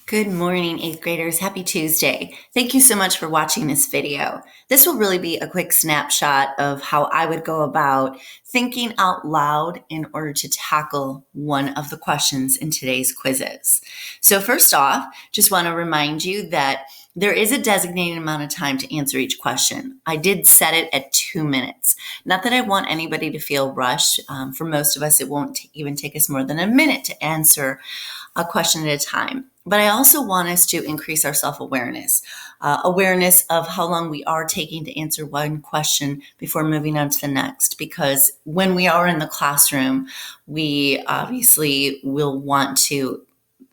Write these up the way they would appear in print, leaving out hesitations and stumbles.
Good morning, 8th graders. Happy Tuesday. Thank you so much for watching this video. This will really be a quick snapshot of how I would go about thinking out loud in order to tackle one of the questions in today's quizzes. So first off, just want to remind you that there is a designated amount of time to answer each question. I did set it at 2 minutes. Not that I want anybody to feel rushed. For most of us, it won't even take us more than a minute to answer a question at a time. But I also want us to increase our self-awareness, awareness of how long we are taking to answer one question before moving on to the next. Because when we are in the classroom, we obviously will want to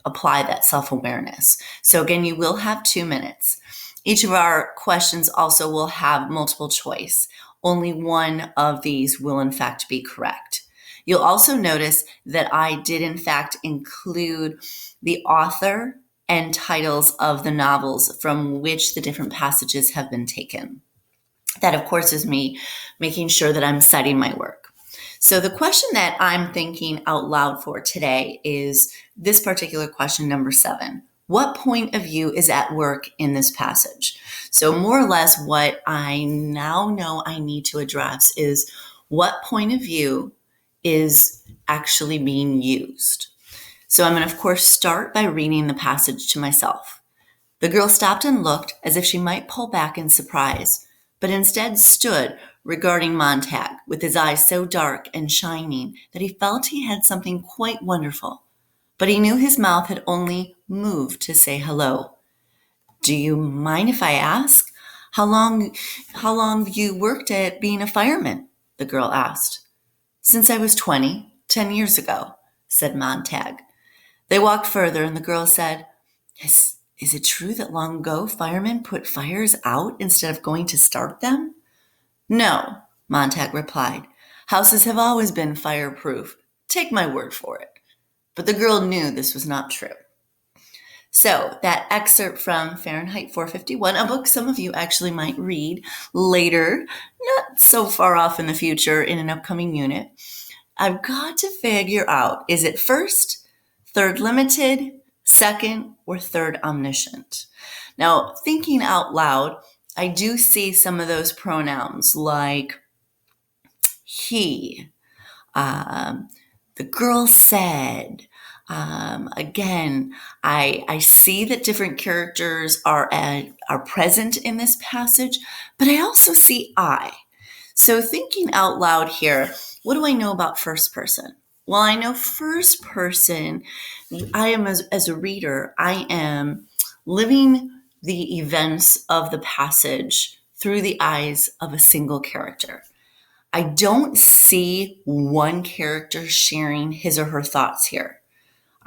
apply that self-awareness. So again, you will have 2 minutes. Each of our questions also will have multiple choice. Only one of these will in fact be correct. You'll also notice that I did in fact include the author and titles of the novels from which the different passages have been taken. That, of course, is me making sure that I'm citing my work. So the question that I'm thinking out loud for today is this particular question, number 7. What point of view is at work in this passage? So more or less what I now know I need to address is what point of view is actually being used. So I'm going to, of course, start by reading the passage to myself. The girl stopped and looked as if she might pull back in surprise, but instead stood regarding Montag with his eyes so dark and shining that he felt he had something quite wonderful. But he knew his mouth had only moved to say hello. Do you mind if I ask how long you worked at being a fireman? The girl asked. Since I was 20, 10 years ago, said Montag. They walked further and the girl said, Is it true that long ago firemen put fires out instead of going to start them? No, Montag replied. Houses have always been fireproof. Take my word for it. But the girl knew this was not true. So that excerpt from Fahrenheit 451, a book some of you actually might read later, not so far off in the future in an upcoming unit. I've got to figure out, is it first, third limited, second, or third omniscient? Now, thinking out loud, I do see some of those pronouns like he, the girl said. Again, I see that different characters are present in this passage, but I also see I. So thinking out loud here, what do I know about first person? Well, I know first person, I am as a reader, I am living the events of the passage through the eyes of a single character. I don't see one character sharing his or her thoughts here.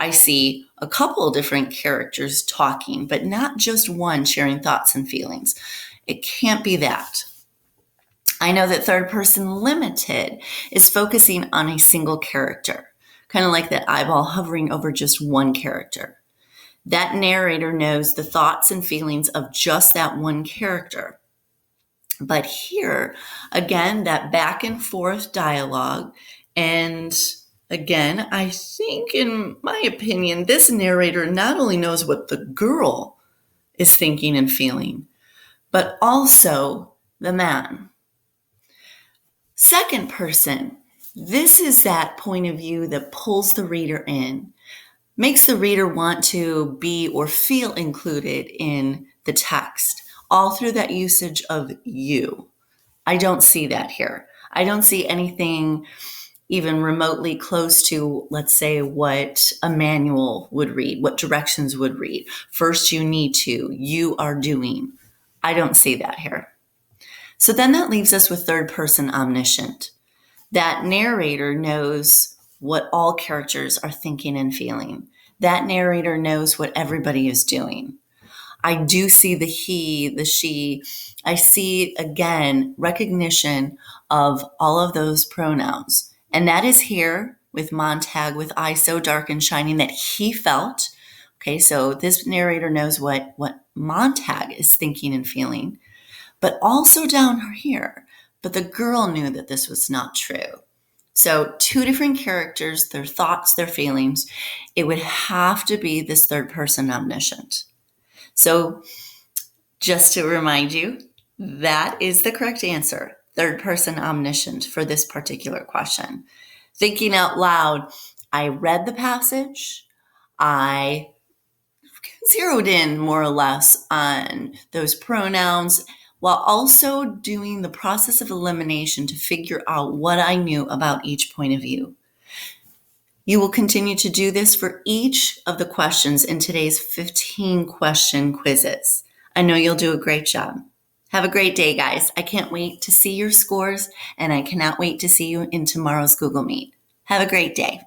I see a couple different characters talking, but not just one sharing thoughts and feelings. It can't be that. I know that third person limited is focusing on a single character, kind of like that eyeball hovering over just one character. That narrator knows the thoughts and feelings of just that one character. But here, again, that back and forth dialogue, and again, I think, in my opinion, this narrator not only knows what the girl is thinking and feeling, but also the man. Second person, this is that point of view that pulls the reader in, makes the reader want to be or feel included in the text, all through that usage of you. I don't see that here. I don't see anything even remotely close to, let's say, what a manual would read, what directions would read. First, you need to, you are doing. I don't see that here. So then that leaves us with third person omniscient. That narrator knows what all characters are thinking and feeling. That narrator knows what everybody is doing. I do see the he, the she. I see, again, recognition of all of those pronouns. And that is here with Montag with eyes so dark and shining that he felt. Okay, so this narrator knows what Montag is thinking and feeling. But also down here, but the girl knew that this was not true. So two different characters, their thoughts, their feelings. It would have to be this third person omniscient. So just to remind you, that is the correct answer. Third person omniscient for this particular question. Thinking out loud, I read the passage. I zeroed in more or less on those pronouns while also doing the process of elimination to figure out what I knew about each point of view. You will continue to do this for each of the questions in today's 15 question quizzes. I know you'll do a great job. Have a great day, guys. I can't wait to see your scores, and I cannot wait to see you in tomorrow's Google Meet. Have a great day.